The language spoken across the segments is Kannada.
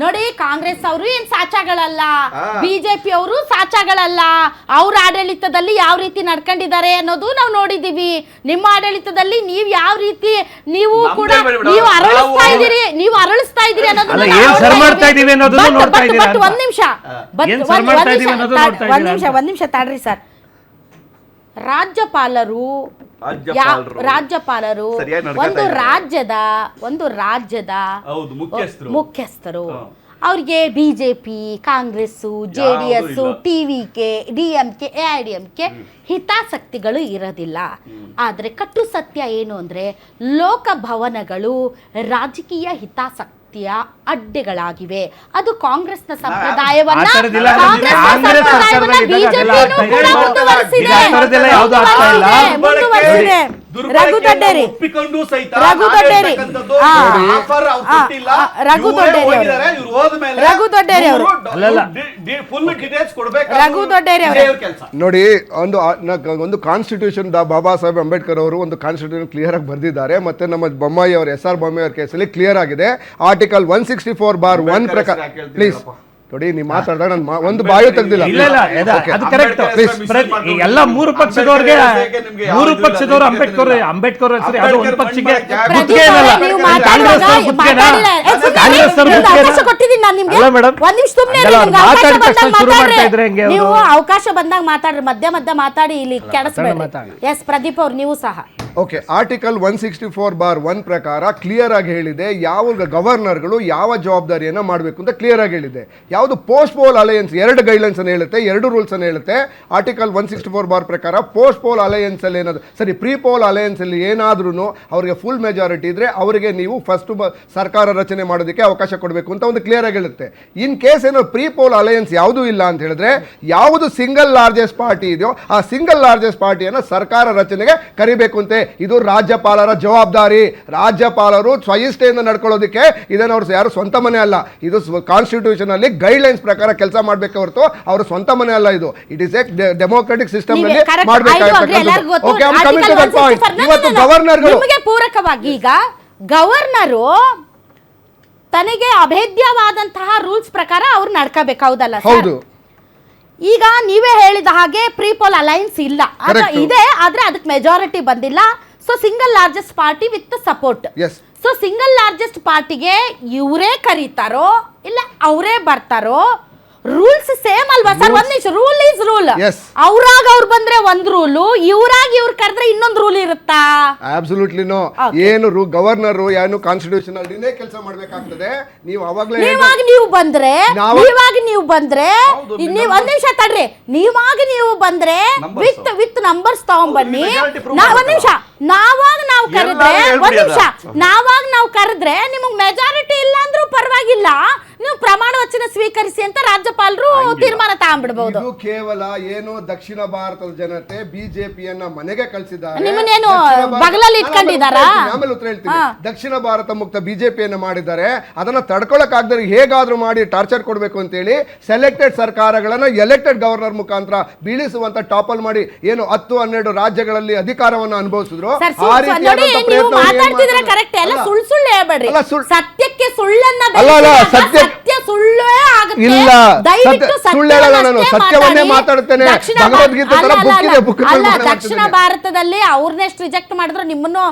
ನೋಡಿ ಕಾಂಗ್ರೆಸ್ ಅವರು ಏನ್ ಸಾಚಾಗಳಲ್ಲ, ಬಿಜೆಪಿ ಅವರು ಸಾಚಾಗಳಲ್ಲ. ಅವ್ರ ಆಡಳಿತದಲ್ಲಿ ಯಾವ ರೀತಿ ನಡ್ಕೊಂಡಿದ್ದಾರೆ ಅನ್ನೋದು ನಾವು ನೋಡಿದೀವಿ. ನಿಮ್ಮ ಆಡಳಿತದಲ್ಲಿ ನೀವ್ ಯಾವ ರೀತಿ ನೀವು ಕೂಡ ನೀವು ಅರಳಿಸ್ತಾ ಇದೀರಿ ಅನ್ನೋದು ಒಂದ್ ನಿಮಿಷ ತಾಡ್ರಿ ಸರ್. ರಾಜ್ಯಪಾಲರು ಒಂದು ರಾಜ್ಯದ ಮುಖ್ಯಸ್ಥರು. ಅವ್ರಿಗೆ BJP, Congress, JDS, TVK, DMK, AIDMK ಹಿತಾಸಕ್ತಿಗಳು ಇರೋದಿಲ್ಲ. ಆದರೆ ಕಟ್ಟು ಸತ್ಯ ಏನು ಅಂದರೆ ಲೋಕಭವನಗಳು ರಾಜಕೀಯ ಹಿತಾಸಕ್ತಿಯ ಅಡ್ಡೆಗಳಾಗಿವೆ. ಅದು ಕಾಂಗ್ರೆಸ್ನ ಸಂಪ್ರದಾಯವನ್ನ ನೋಡಿ, ಒಂದು ಕಾನ್ಸ್ಟಿಟ್ಯೂಷನ್ ಬಾಬಾ ಸಾಹೇಬ್ ಅಂಬೇಡ್ಕರ್ ಅವರು ಒಂದು ಕಾನ್ಸ್ಟಿಟ್ಯೂಷನ್ ಕ್ಲಿಯರ್ ಆಗಿ ಬರೆದಿದ್ದಾರೆ. ಮತ್ತೆ ನಮ್ಮ ಬೊಮ್ಮಾಯಿ ಅವರು SR ಬೊಮ್ಮಾಯಿ ಅವರ ಕೇಸಲ್ಲಿ ಕ್ಲಿಯರ್ ಆಗಿದೆ. ಆರ್ಟಿಕಲ್ 164(1) ಪ್ರಕಾರ ಪ್ಲೀಸ್ ನೋಡಿ, ನೀವು ಮಾತಾಡಿದಾಗ ನಾನು ಒಂದು ಬಾಯು ತೆಗ್ದಿಲ್ಲ. ಎಲ್ಲ ಮೂರು ಪಕ್ಷದವರು ಅಂಬೇಡ್ಕರ್ ಹೆಸರು ಅದು ಒಂದು ಪಕ್ಷಕ್ಕೆ ನೀವು ಅವಕಾಶ ಬಂದಾಗ ಮಾತಾಡ್ರಿ, ಮಧ್ಯ ಮಾತಾಡಿ ಇಲ್ಲಿ ಕೆಡಿಸ್ಬೇಡಿ. ಎಸ್ ಪ್ರದೀಪ್ ಅವ್ರು ನೀವು ಸಹ. ಓಕೆ, ಆರ್ಟಿಕಲ್ 164(1) ಪ್ರಕಾರ ಕ್ಲಿಯರ್ ಆಗಿ ಹೇಳಿದೆ ಯಾವ ಗವರ್ನರ್ಗಳು ಯಾವ ಜವಾಬ್ದಾರಿಯನ್ನು ಮಾಡಬೇಕು ಅಂತ ಕ್ಲಿಯರ್ ಆಗಿ ಹೇಳಿದೆ. ಯಾವುದು ಪೋಸ್ಟ್ ಪೋಲ್ ಅಲಯನ್ಸ್ 2 ಗೈಡ್ಲೈನ್ಸ್ ಅನ್ನು ಹೇಳುತ್ತೆ, 2 ರೂಲ್ಸ್ ಅನ್ನು ಹೇಳುತ್ತೆ. ಆರ್ಟಿಕಲ್ 164(1) ಪ್ರಕಾರ ಪೋಸ್ಟ್ ಪೋಲ್ ಅಲಯನ್ಸ್ ಅಲ್ಲಿ ಏನಾದ್ರು ಪ್ರೀ ಪೋಲ್ ಅಲಯನ್ಸ್ ಅಲ್ಲಿ ಏನಾದ್ರೂ ಅವರಿಗೆ ಫುಲ್ ಮೆಜಾರಿಟಿ ಇದ್ರೆ ಅವರಿಗೆ ನೀವು ಫಸ್ಟ್ ಸರ್ಕಾರ ರಚನೆ ಮಾಡೋದಕ್ಕೆ ಅವಕಾಶ ಕೊಡಬೇಕು ಅಂತ ಒಂದು ಕ್ಲಿಯರ್ ಆಗಿ ಹೇಳುತ್ತೆ. ಇನ್ ಕೇಸ್ ಏನೋ ಪ್ರೀ ಪೋಲ್ ಅಲಯನ್ಸ್ ಯಾವುದೂ ಇಲ್ಲ ಅಂತ ಹೇಳಿದ್ರೆ ಯಾವುದು ಸಿಂಗಲ್ ಲಾರ್ಜೆಸ್ಟ್ ಪಾರ್ಟಿ ಇದೆಯೋ ಆ ಸಿಂಗಲ್ ಲಾರ್ಜೆಸ್ಟ್ ಪಾರ್ಟಿಯನ್ನು ಸರ್ಕಾರ ರಚನೆಗೆ ಕರಿಬೇಕು ಅಂತ. ಇದು ರಾಜ್ಯಪಾಲರ ಜವಾಬ್ದಾರಿ. ರಾಜ್ಯಪಾಲರು ಸ್ವಇಚ್ಛೆಯಿಂದ ನಡ್ಕೊಳ್ಳೋದಕ್ಕೆ ಇದನ್ನು ಅವ್ರು ಯಾರು ಸ್ವಂತ ಮನೆ ಅಲ್ಲ. ಇದು ಕಾನ್ಸ್ಟಿಟ್ಯೂಷನ್ ಅಲ್ಲಿ ಗೈಡ್ಲೈನ್ಸ್ ಪ್ರಕಾರ ಕೆಲಸ ಮಾಡಬೇಕು ಹೊರತು ಅವರು ಸ್ವಂತ ಮನೆ ಅಲ್ಲ. ಇದು it is A democratic system ಅಲ್ಲಿ ಮಾಡಬೇಕಾಗಿರ್ತಕ್ಕಂಥದ್ದು. ಇವತ್ತು ಗವರ್ನರ್ಗಳು ಪೂರಕವಾಗಿ ಈಗ ಗವರ್ನರು ತನಗೆ ಅಭೇದ್ಯವಾದಂತಹ ರೂಲ್ಸ್ ಪ್ರಕಾರ ಅವ್ರು ನಡ್ಕೋಬೇಕು, ಹೌದಲ್ಲ? ಹೌದು. ಈಗ ನೀವೇ ಹೇಳಿದ ಹಾಗೆ ಪ್ರೀಪೋಲ್ ಅಲೈನ್ಸ್ ಇಲ್ಲ, ಇದೆ, ಆದ್ರೆ ಅದಕ್ಕೆ ಮೆಜಾರಿಟಿ ಬಂದಿಲ್ಲ. So single largest party with support. So single largest ಪಾರ್ಟಿಗೆ ಇವರೇ ಕರೀತಾರೋ ಇಲ್ಲ ಅವರೇ ಬರ್ತಾರೋ, ರೂಲ್ಸ್ ಸೇಮ್ ಅಲ್ವಾ ಸರ್? ಒಂದ್ ನಿಮಿಷ, ರೂಲ್ ಈಸ್ ರೂಲ್. ಅವ್ರಾಗ ಅವ್ರು ಬಂದ್ರೆ ಒಂದ್ ರೂಲು, ಇವ್ರಾಗ ಇವ್ರು ಕರೆದ್ರೆ ಇನ್ನೊಂದು ರೂಲ್ ಇರುತ್ತಾ? Absolutely no. ಏನು ಗವರ್ನರ್ ಏನು ಕಾನ್ಸ್ಟಿಟ್ಯೂಷನ್ ಅಲ್ಲಿ ಕೆಲಸ ಮಾಡ್ಬೇಕಾಗ್ತದೆ. ನೀವು ಅವಾಗ್ಲೇ ನೀವು ಬಂದ್ರೆ ನೀವು ಒಂದ್ ನಿಮಿಷ ತಡ್ರಿ, ನೀವು ಬಂದ್ರೆ ವಿತ್ ನಂಬರ್ಸ್ ತಗೊಂಡ್ಬನ್ನಿ. ಒಂದ್ ನಿಮಿಷ, ನಾವಾಗ ನಾವು ಕರೆದ್ರೆ ನಿಮಗ್ ಮೆಜಾರಿಟಿ ಇಲ್ಲ ಅಂದ್ರೂ ಪರವಾಗಿಲ್ಲ, ನೀವು ಪ್ರಮಾಣ ವಚನ ಸ್ವೀಕರಿಸಿ ಅಂತ ರಾಜ್ಯಪಾಲರು ತೀರ್ಮಾನ ತಗೊಂಡ್ಬಿಡಬಹುದು. ಇದು ಕೇವಲ ಏನು ದಕ್ಷಿಣ ಭಾರತದ ಜನತೆ ಬಿಜೆಪಿಯನ್ನ ಮನೆಗೆ ಕಳಿಸಿದ್ದಾರೆ. ನಿಮ್ಮನ್ನೇನು ಬಗಲಲ್ಲಿ ಇಟ್ಕೊಂಡಿದ್ದಾರಾ? ಆಮೇಲೆ ಉತ್ತರ ಹೇಳ್ತೀನಿ. ದಕ್ಷಿಣ ಭಾರತ ಮುಕ್ತ ಬಿಜೆಪಿಯನ್ನ ಮಾಡಿದ್ದಾರೆ. ಅದನ್ನ ತಡ್ಕೊಳಕ್ ಆಗದ್ರೆ ಹೇಗಾದ್ರೂ ಮಾಡಿ ಟಾರ್ಚರ್ ಕೊಡ್ಬೇಕು ಅಂತ ಹೇಳಿ ಸೆಲೆಕ್ಟೆಡ್ ಸರ್ಕಾರಗಳನ್ನ ಎಲೆಕ್ಟೆಡ್ ಗವರ್ನರ್ ಮುಖಾಂತರ ಬೀಳಿಸುವಂತ ಟಾಪಲ್ ಮಾಡಿ ಏನು 10-12 ರಾಜ್ಯಗಳಲ್ಲಿ ಅಧಿಕಾರವನ್ನು ಅನುಭವಿಸಿದ್ರು. ಸತ್ಯಕ್ಕೆ ಸುಳ್ಳನ್ನ ಸತ್ಯ ಸುಳ್ಳೇ ಆಗುತ್ತೆ. ಇಲ್ಲ, ಸುಳ್ಳು ಹೇಳಲ್ಲ, ನಾನು ಸತ್ಯವನ್ನೇ ಮಾತಾಡುತ್ತೇನೆ. ದಕ್ಷಿಣ ಭಾರತದಲ್ಲಿ ಅವ್ರನ್ನೆಷ್ಟು ರಿಜೆಕ್ಟ್ ಮಾಡಿದ್ರು ನಿಮ್ಮನ್ನು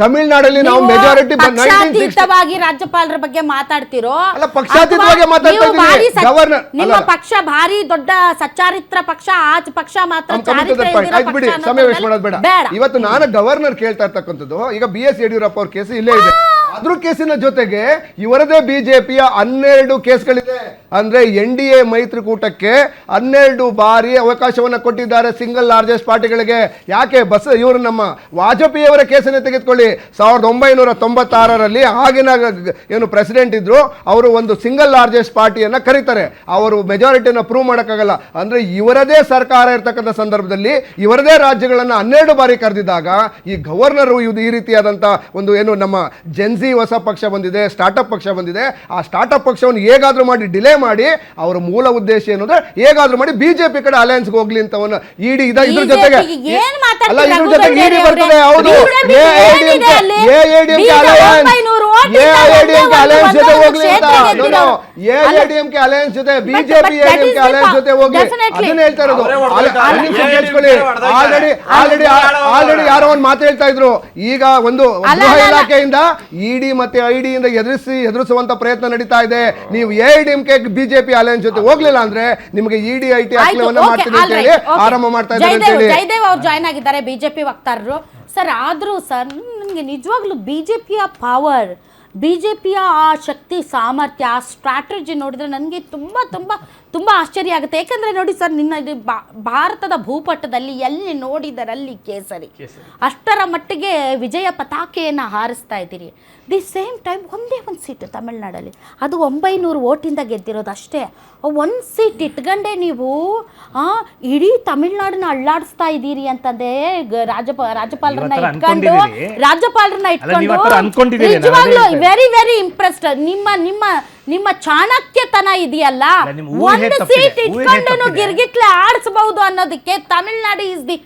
ತಮಿಳ್ನಾಡಲ್ಲಿ ನಾವು ಮೆಜಾರಿಟಿ ಪಕ್ಷಾತೀತವಾಗಿ ರಾಜ್ಯಪಾಲರ ಬಗ್ಗೆ ಮಾತಾಡ್ತಿರೋ, ನಿಮ್ಮ ಪಕ್ಷ ಭಾರಿ ದೊಡ್ಡ ಸಚ್ಚಾರಿತ್ರ ಪಕ್ಷ, ಆ ಪಕ್ಷ ಮಾತ್ರ ಸಮಯ ವೇಸ್ಟ್ ಮಾಡೋದು ಬೇಡ. ಇವತ್ತು ನಾನು ಗವರ್ನರ್ ಕೇಳ್ತಾ ಇರ್ತಕ್ಕಂಥದ್ದು, ಈಗ BS ಯಡಿಯೂರಪ್ಪ ಅವ್ರ ಕೇಸು ಇಲ್ಲೇ ಇದೆ. ಅದ್ರ ಕೇಸಿನ ಜೊತೆಗೆ ಇವರದೇ ಬಿಜೆಪಿಯ 12 ಕೇಸ್ಗಳಿದೆ. ಅಂದ್ರೆ NDA ಮೈತ್ರಿಕೂಟಕ್ಕೆ 12 ಬಾರಿ ಅವಕಾಶವನ್ನ ಕೊಟ್ಟಿದ್ದಾರೆ ಸಿಂಗಲ್ ಲಾರ್ಜೆಸ್ಟ್ ಪಾರ್ಟಿಗಳಿಗೆ. ಯಾಕೆ ಇವರು ನಮ್ಮ ವಾಜಪೇಯಿ ಅವರ ಕೇಸನ್ನೇ ತೆಗೆದುಕೊಳ್ಳಿ. 1996ರಲ್ಲಿ ಆಗಿನ ಏನು ಪ್ರೆಸಿಡೆಂಟ್ ಇದ್ರು, ಅವರು ಒಂದು ಸಿಂಗಲ್ ಲಾರ್ಜೆಸ್ಟ್ ಪಾರ್ಟಿಯನ್ನ ಕರೀತಾರೆ. ಅವರು ಮೆಜಾರಿಟಿಯನ್ನು ಪ್ರೂವ್ ಮಾಡೋಕ್ಕಾಗಲ್ಲ. ಅಂದ್ರೆ ಇವರದೇ ಸರ್ಕಾರ ಇರ್ತಕ್ಕಂಥ ಸಂದರ್ಭದಲ್ಲಿ ಇವರದೇ ರಾಜ್ಯಗಳನ್ನ 12 ಬಾರಿ ಕರೆದಿದ್ದಾಗ ಈ ಗವರ್ನರ್ ಇದು ಈ ರೀತಿಯಾದಂಥ ಒಂದು ಏನು ನಮ್ಮ ಜೆನ್ಸಿ ಹೊಸ ಪಕ್ಷ ಬಂದಿದೆ, ಸ್ಟಾರ್ಟ್ಅಪ್ ಪಕ್ಷ ಬಂದಿದೆ, ಆ ಸ್ಟಾರ್ಟ್ಅಪ್ ಪಕ್ಷವನ್ನು ಹೇಗಾದ್ರೂ ಮಾಡಿ ಡಿಲೇ ಮಾಡಿ ಅವರ ಮೂಲ ಉದ್ದೇಶ ಏನಂದ್ರೆ ಹೇಗಾದ್ರೂ ಮಾಡಿ ಬಿಜೆಪಿ ಕಡೆ ಅಲಯನ್ಸ್ ಹೋಗ್ಲಿ ಅಂತ ಇಡಿ ಇದ್ರ ಜೊತೆಗೆ ಏನ್ ಮಾತಾಡ್ತೀರಾ ಅಲ್ಲ ಇದ್ರ ರಘು ಜೊತೆಗೆ ಇಡಿ ಬಂಡೇರಿ ಬರ್ತದೆ. ಹೌದು BJP ಏನಿದೆ ಅಲ್ಲಿ? ಎಐಎಡಿಎಂಕೆ ಅಲಯನ್ಸ್ ಜೊತೆ ಹೋಗ್ಲಿ ಅಂತ ಎಐಎಡಿಎಂಕೆ ಅಲಯನ್ಸ್ ಜೊತೆ ಬಿಜೆಪಿ ಎಐಎಡಿಎಂಕೆ ಅಲಯನ್ಸ್ ಜೊತೆ ಹೋಗ್ಲಿ ಅದನ್ನ ಹೇಳ್ತಾ ಇರೋದು. ಆಲ್ರೆಡಿ ಯಾರೋ ಒಂದು ಮಾತು ಹೇಳ್ತಾ ಇದ್ರು. ಈಗ ಒಂದು ಗೃಹ ಇಲಾಖೆಯಿಂದ ಇಡಿ ಮತ್ತೆ ಐಡಿಯಿಂದ ಎದುರಿಸುವಂತ ಪ್ರಯತ್ನ ನಡೀತಾ ಇದೆ. ನೀವು ಎಐಎಡಿಎಂಕೆ ಬಿಜೆಪಿ ಅಲಯನ್ಸ್ ಜೊತೆ ಹೋಗ್ಲಿಲ್ಲ ಅಂದ್ರೆ ನಿಮಗೆ ಇಡಿ ಐಟಿ ಹಾಕ್ಲವನ್ನ ಮಾಡ್ತೀನಿ ಅಂತ ಹೇಳಿ ಆರಂಭ ಮಾಡ್ತಾ ಇದ್ದಾರೆ ಅಂತ ಹೇಳಿ. ಜಯದೇವ್ ಅವ್ರು ಜಾಯ್ನ್ ಆಗಿದ್ದಾರೆ ಬಿಜೆಪಿ ವಕ್ತಾರರು ಸರ್. ಆದ್ರೂ ಸರ್ ನನಗೆ ನಿಜವಾಗ್ಲೂ ಬಿಜೆಪಿಯ ಪವರ್, ಬಿಜೆಪಿಯ ಆ ಶಕ್ತಿ ಸಾಮರ್ಥ್ಯ, ಆ ಸ್ಟ್ರಾಟಜಿ ನೋಡಿದ್ರೆ ನನಗೆ ತುಂಬ ಆಶ್ಚರ್ಯ ಆಗುತ್ತೆ. ಯಾಕಂದರೆ ನೋಡಿ ಸರ್, ಭಾರತದ ಭೂಪಟದಲ್ಲಿ ಎಲ್ಲಿ ನೋಡಿದರಲ್ಲಿ ಕೇಸರಿ, ಅಷ್ಟರ ಮಟ್ಟಿಗೆ ವಿಜಯ ಪತಾಕೆಯನ್ನು ಹಾರಿಸ್ತಾ ಇದ್ದೀರಿ. ದಿ ಸೇಮ್ ಟೈಮ್ ಒಂದೇ ಒಂದು ಸೀಟು ತಮಿಳ್ನಾಡಲ್ಲಿ, ಅದು 900 ವೋಟಿಂದ ಗೆದ್ದಿರೋದು ಅಷ್ಟೇ. ಒಂದು ಸೀಟ್ ಇಟ್ಕೊಂಡೆ ನೀವು ಇಡೀ ತಮಿಳ್ನಾಡನ್ನ ಅಳ್ಳಾಡಿಸ್ತಾ ಇದ್ದೀರಿ ಅಂತಂದೇ ರಾಜ್ಯಪಾಲರನ್ನ ಇಟ್ಕೊಂಡು ನಿಜವಾಗ್ಲೂ ವೆರಿ ಇಂಪ್ರೆಸ್ಡ್. ನಿಮ್ಮ ಚಾಣಕ್ಯತನ ಇದೆಯಲ್ಲ, ಒಂದು ಸೀಟ್ ಇಟ್ಕೊಂಡು ಗಿರ್ಗಿಟ್ಲೆ ಆಡಿಸಬಹುದು ಅನ್ನೋದಕ್ಕೆ Tamil Nadu is the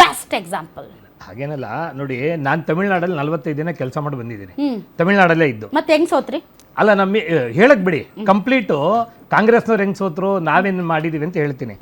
best example. ಹಾಗೇನಲ್ಲ ನೋಡಿ, ನಾನು ತಮಿಳ್ನಾಡಲ್ಲಿ 45 ದಿನ ಕೆಲಸ ಮಾಡಿ ಬಂದಿದ್ದೀನಿ. ತಮಿಳ್ನಾಡಲ್ಲೇ ಇದ್ದು ಮತ್ತೆ ಹೆಂಗ್ ಸೋತ್ರಿ? ಅಲ್ಲ ಹೇಳಕ್ ಬಿಡಿ, ಕಂಪ್ಲೀಟು ಕಾಂಗ್ರೆಸ್ನವ್ರು ಹೆಂಗ್ ಸೋತ್ರು, ನಾವೇನು ಮಾಡಿದೀವಿ ಅಂತ ಹೇಳ್ತೀನಿ.